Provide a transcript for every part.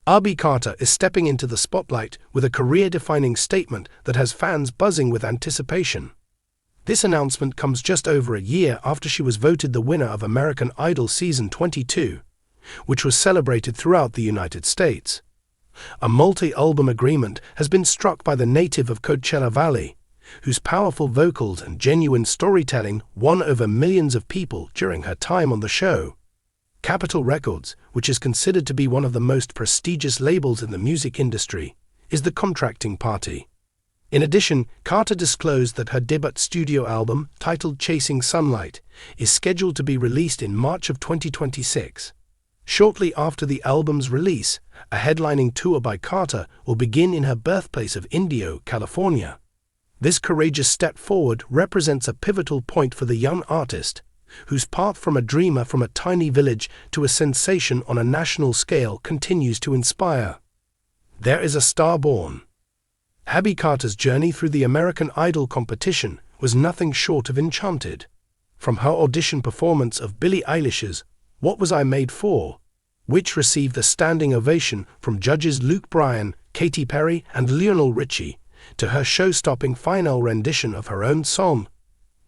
Abi Carter is stepping into the spotlight with a career-defining statement that has fans buzzing with anticipation. This announcement comes just over a year after she was voted the winner of American Idol Season 22, which was celebrated throughout the United States. A multi-album agreement has been struck by the native of Coachella Valley, whose powerful vocals and genuine storytelling won over millions of people during her time on the show. Capitol Records, which is considered to be one of the most prestigious labels in the music industry, is the contracting party. In addition, Carter disclosed that her debut studio album, titled Chasing Sunlight, is scheduled to be released in March of 2026. Shortly after the album's release, a headlining tour by Carter will begin in her birthplace of Indio, California. This courageous step forward represents a pivotal point for the young artist, whose path from a dreamer from a tiny village to a sensation on a national scale continues to inspire. There is a star born. Abi Carter's journey through the American Idol competition was nothing short of enchanted. From her audition performance of Billie Eilish's What Was I Made For?, which received a standing ovation from judges Luke Bryan, Katy Perry, and Lionel Richie, to her show-stopping final rendition of her own song,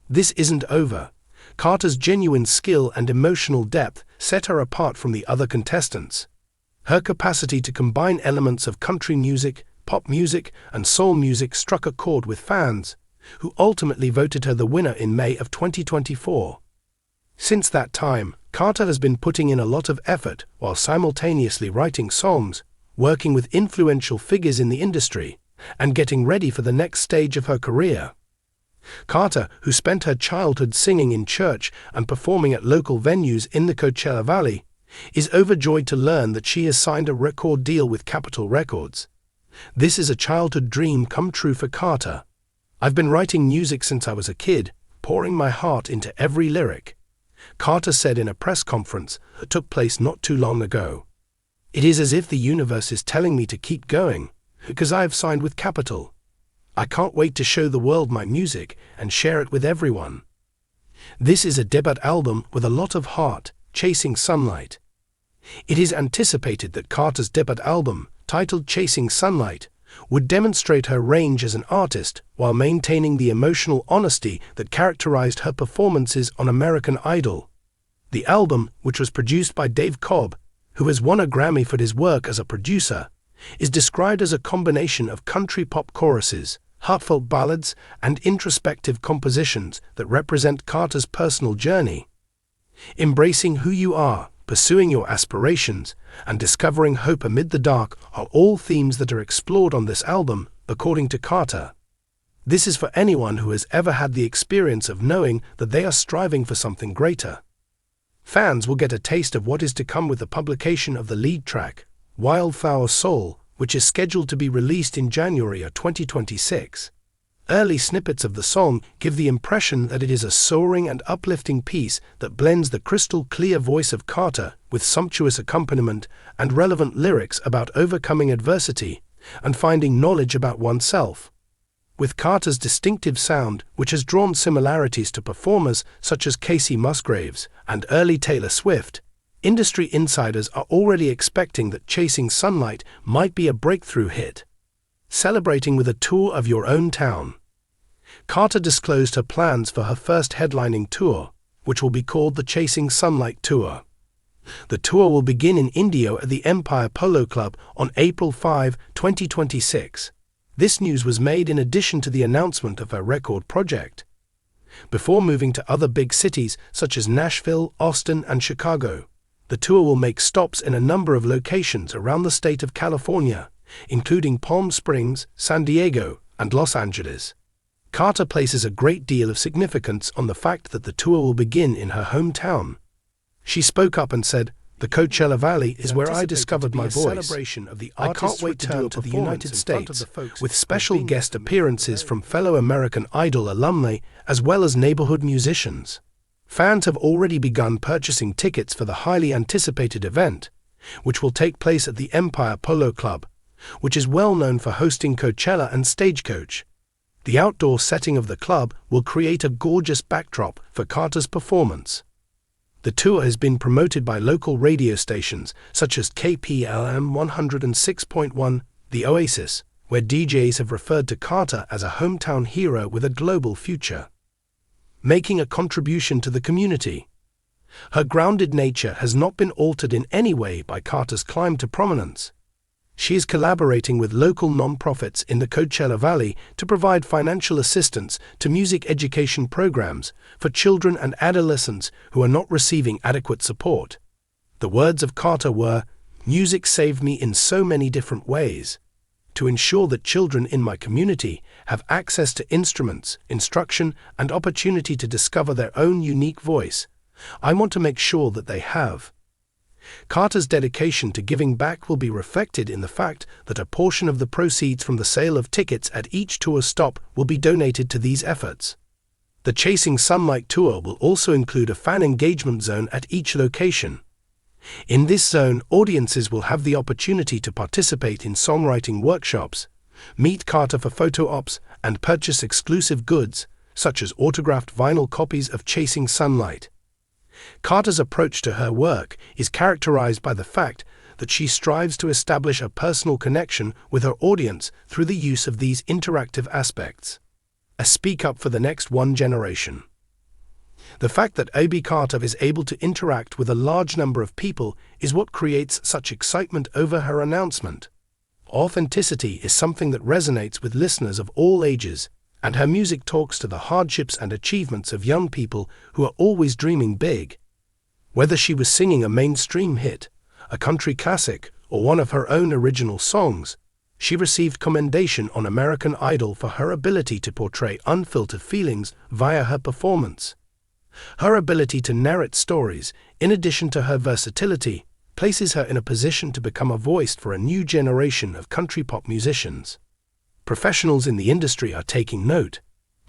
This Isn't Over, Carter's genuine skill and emotional depth set her apart from the other contestants. Her capacity to combine elements of country music, pop music, and soul music struck a chord with fans, who ultimately voted her the winner in May of 2024. Since that time, Carter has been putting in a lot of effort while simultaneously writing songs, working with influential figures in the industry, and getting ready for the next stage of her career. Carter, who spent her childhood singing in church and performing at local venues in the Coachella Valley, is overjoyed to learn that she has signed a record deal with Capitol Records. This is a childhood dream come true for Carter. I've been writing music since I was a kid, pouring my heart into every lyric, Carter said in a press conference that took place not too long ago. It is as if the universe is telling me to keep going, because I have signed with Capitol. I can't wait to show the world my music and share it with everyone. This is a debut album with a lot of heart, Chasing Sunlight. It is anticipated that Carter's debut album, titled Chasing Sunlight, would demonstrate her range as an artist while maintaining the emotional honesty that characterized her performances on American Idol. The album, which was produced by Dave Cobb, who has won a Grammy for his work as a producer, is described as a combination of country pop choruses, heartfelt ballads, and introspective compositions that represent Carter's personal journey. Embracing who you are, pursuing your aspirations, and discovering hope amid the dark are all themes that are explored on this album, according to Carter. This is for anyone who has ever had the experience of knowing that they are striving for something greater. Fans will get a taste of what is to come with the publication of the lead track, Wildflower Soul, which is scheduled to be released in January of 2026. Early snippets of the song give the impression that it is a soaring and uplifting piece that blends the crystal-clear voice of Carter with sumptuous accompaniment and relevant lyrics about overcoming adversity and finding knowledge about oneself. With Carter's distinctive sound, which has drawn similarities to performers such as Casey Musgraves and early Taylor Swift, industry insiders are already expecting that Chasing Sunlight might be a breakthrough hit. Celebrating with a tour of your own town. Carter disclosed her plans for her first headlining tour, which will be called the Chasing Sunlight Tour. The tour will begin in Indio at the Empire Polo Club on April 5, 2026. This news was made in addition to the announcement of her record project. Before moving to other big cities such as Nashville, Austin, and Chicago, the tour will make stops in a number of locations around the state of California, including Palm Springs, San Diego, and Los Angeles. Carter places a great deal of significance on the fact that the tour will begin in her hometown. She spoke up and said, "The Coachella Valley is where I discovered my voice. I can't wait to return to the United States with special guest appearances from fellow American Idol alumni as well as neighborhood musicians." Fans have already begun purchasing tickets for the highly anticipated event, which will take place at the Empire Polo Club, which is well known for hosting Coachella and Stagecoach. The outdoor setting of the club will create a gorgeous backdrop for Carter's performance. The tour has been promoted by local radio stations such as KPLM 106.1, The Oasis, where DJs have referred to Carter as a hometown hero with a global future. Making a contribution to the community. Her grounded nature has not been altered in any way by Carter's climb to prominence. She is collaborating with local non-profits in the Coachella Valley to provide financial assistance to music education programs for children and adolescents who are not receiving adequate support. The words of Carter were, "Music saved me in so many different ways. To ensure that children in my community have access to instruments, instruction, and opportunity to discover their own unique voice, I want to make sure that they have." Carter's dedication to giving back will be reflected in the fact that a portion of the proceeds from the sale of tickets at each tour stop will be donated to these efforts. The Chasing Sunlight tour will also include a fan engagement zone at each location. In this zone, audiences will have the opportunity to participate in songwriting workshops, meet Carter for photo ops, and purchase exclusive goods, such as autographed vinyl copies of Chasing Sunlight. Carter's approach to her work is characterized by the fact that she strives to establish a personal connection with her audience through the use of these interactive aspects. A speak up for the next one generation. The fact that Abi Carter is able to interact with a large number of people is what creates such excitement over her announcement. Authenticity is something that resonates with listeners of all ages, and her music talks to the hardships and achievements of young people who are always dreaming big. Whether she was singing a mainstream hit, a country classic, or one of her own original songs, she received commendation on American Idol for her ability to portray unfiltered feelings via her performance. Her ability to narrate stories, in addition to her versatility, places her in a position to become a voice for a new generation of country pop musicians. Professionals in the industry are taking note.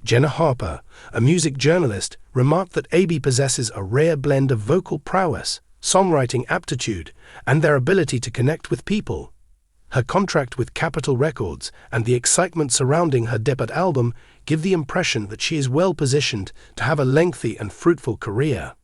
Jenna Harper, a music journalist, remarked that Abi possesses a rare blend of vocal prowess, songwriting aptitude, and their ability to connect with people. Her contract with Capitol Records and the excitement surrounding her debut album give the impression that she is well positioned to have a lengthy and fruitful career.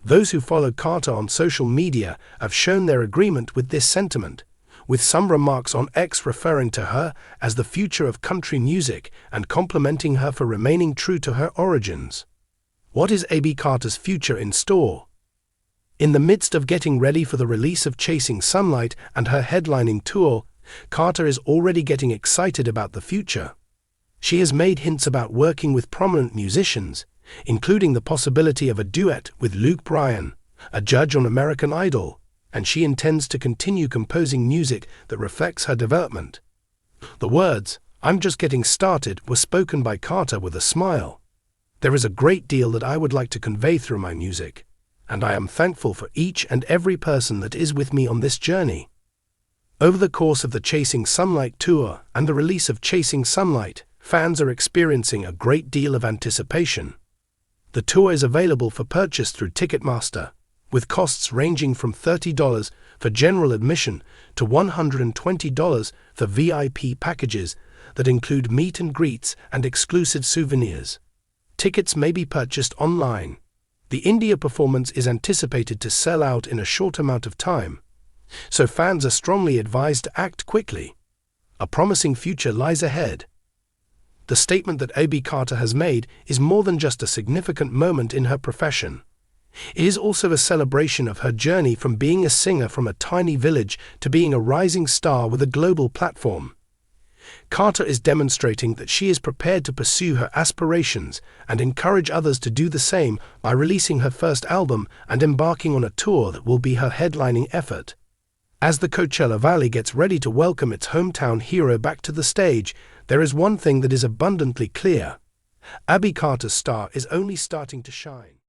Those who follow Carter on social media have shown their agreement with this sentiment, with some remarks on X referring to her as the future of country music and complimenting her for remaining true to her origins. What is Abi Carter's future in store? In the midst of getting ready for the release of Chasing Sunlight and her headlining tour, Carter is already getting excited about the future. She has made hints about working with prominent musicians, including the possibility of a duet with Luke Bryan, a judge on American Idol, and she intends to continue composing music that reflects her development. The words, "I'm just getting started," were spoken by Carter with a smile. There is a great deal that I would like to convey through my music, and I am thankful for each and every person that is with me on this journey. Over the course of the Chasing Sunlight tour and the release of Chasing Sunlight, fans are experiencing a great deal of anticipation. The tour is available for purchase through Ticketmaster, with costs ranging from $30 for general admission to $120 for VIP packages that include meet and greets and exclusive souvenirs. Tickets may be purchased online. The India performance is anticipated to sell out in a short amount of time, so fans are strongly advised to act quickly. A promising future lies ahead. The statement that Abi Carter has made is more than just a significant moment in her profession. It is also a celebration of her journey from being a singer from a tiny village to being a rising star with a global platform. Carter is demonstrating that she is prepared to pursue her aspirations and encourage others to do the same by releasing her first album and embarking on a tour that will be her headlining effort. As the Coachella Valley gets ready to welcome its hometown hero back to the stage, there is one thing that is abundantly clear. Abi Carter's star is only starting to shine.